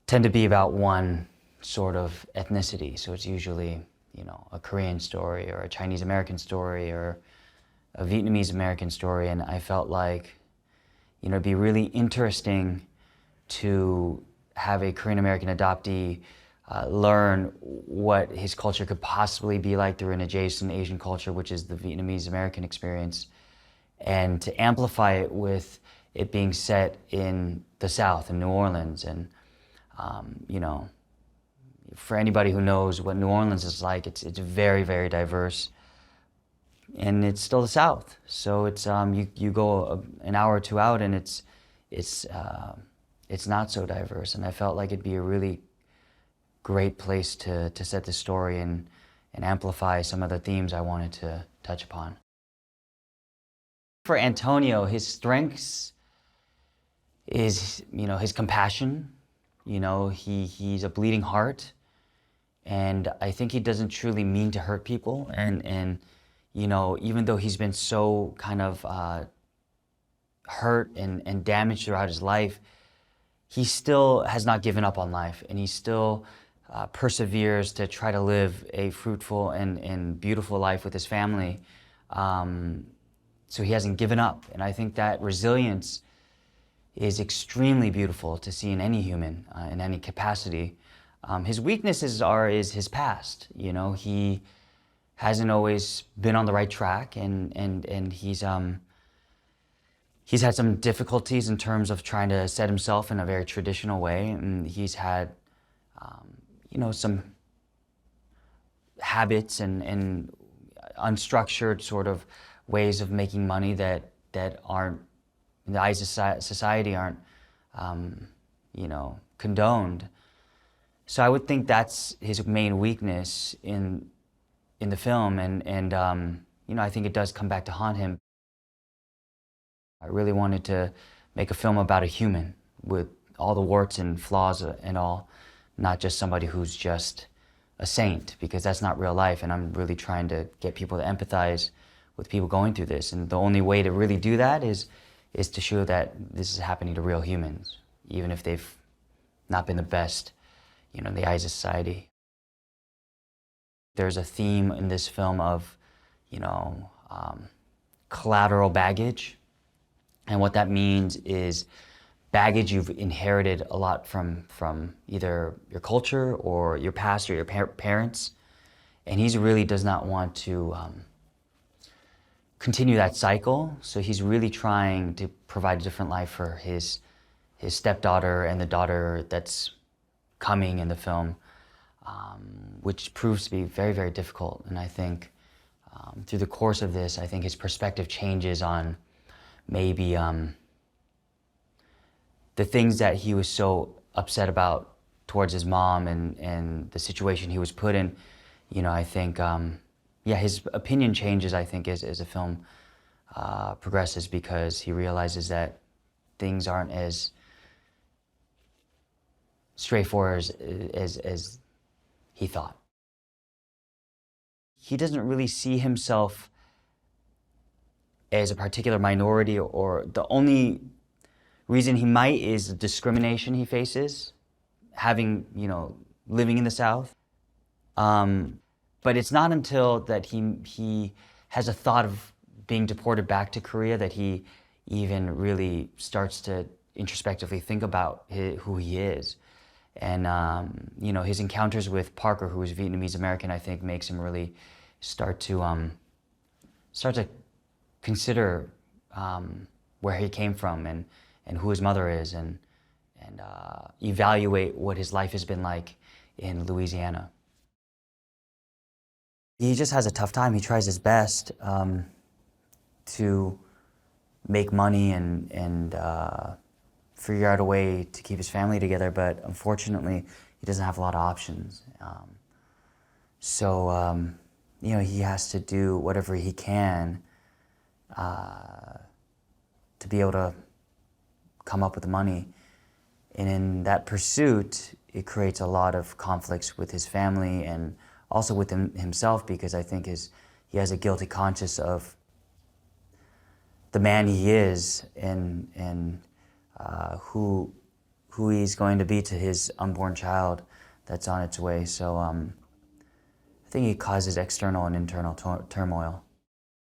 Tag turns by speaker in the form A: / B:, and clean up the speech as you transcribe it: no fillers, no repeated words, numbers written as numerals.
A: tend to be about one sort of ethnicity. So it's usually, you know, a Korean story or a Chinese American story or a Vietnamese American story. And I felt like, you know, it'd be really interesting to have a Korean American adoptee learn what his culture could possibly be like through an adjacent Asian culture, which is the Vietnamese American experience, and to amplify it with it being set in the South, in New Orleans. And you know, for anybody who knows what New Orleans is like, it's very, very diverse, and it's still the South. So it's you go an hour or two out, and it's not so diverse. And I felt like it'd be a really great place to set the story and amplify some of the themes I wanted to touch upon. For Antonio, his strengths is, you know, his compassion. You know, he's a bleeding heart, and I think he doesn't truly mean to hurt people. And you know, even though he's been so kind of hurt and damaged throughout his life, he still has not given up on life, and he still perseveres to try to live a fruitful and beautiful life with his family. So he hasn't given up, and I think that resilience is extremely beautiful to see in any human, in any capacity. His weaknesses is his past. You know, he hasn't always been on the right track, and he's had some difficulties in terms of trying to set himself in a very traditional way, and he's had, you know, some habits and unstructured sort of ways of making money that aren't, in the eyes of society, aren't, you know, condoned. So I would think that's his main weakness in the film, and you know, I think it does come back to haunt him. I really wanted to make a film about a human with all the warts and flaws and all, not just somebody who's just a saint, because that's not real life, and I'm really trying to get people to empathize with people going through this. And the only way to really do that is to show that this is happening to real humans, even if they've not been the best, you know, in the eyes of society. There's a theme in this film of, you know, collateral baggage. And what that means is baggage you've inherited a lot from either your culture or your past or your parents. And he really does not want to continue that cycle. So he's really trying to provide a different life for his stepdaughter and the daughter that's coming in the film, which proves to be very, very difficult. And I think through the course of this, I think his perspective changes on maybe the things that he was so upset about towards his mom and the situation he was put in. You know, I think, yeah, his opinion changes, I think, as the film progresses, because he realizes that things aren't as straightforward as he thought. He doesn't really see himself as a particular minority, or the only reason he might is the discrimination he faces, having, you know, living in the South. But it's not until that he has a thought of being deported back to Korea that he even really starts to introspectively think about who he is. And you know, his encounters with Parker, who is Vietnamese American, I think makes him really start to consider where he came from and who his mother is, and evaluate what his life has been like in Louisiana. He just has a tough time. He tries his best to make money and figure out a way to keep his family together, but unfortunately, he doesn't have a lot of options. So, you know, he has to do whatever he can to be able to come up with the money. And in that pursuit, it creates a lot of conflicts with his family and also with himself, because I think he has a guilty conscience of the man he is and who who he's going to be to his unborn child that's on its way. So I think it causes external and internal turmoil.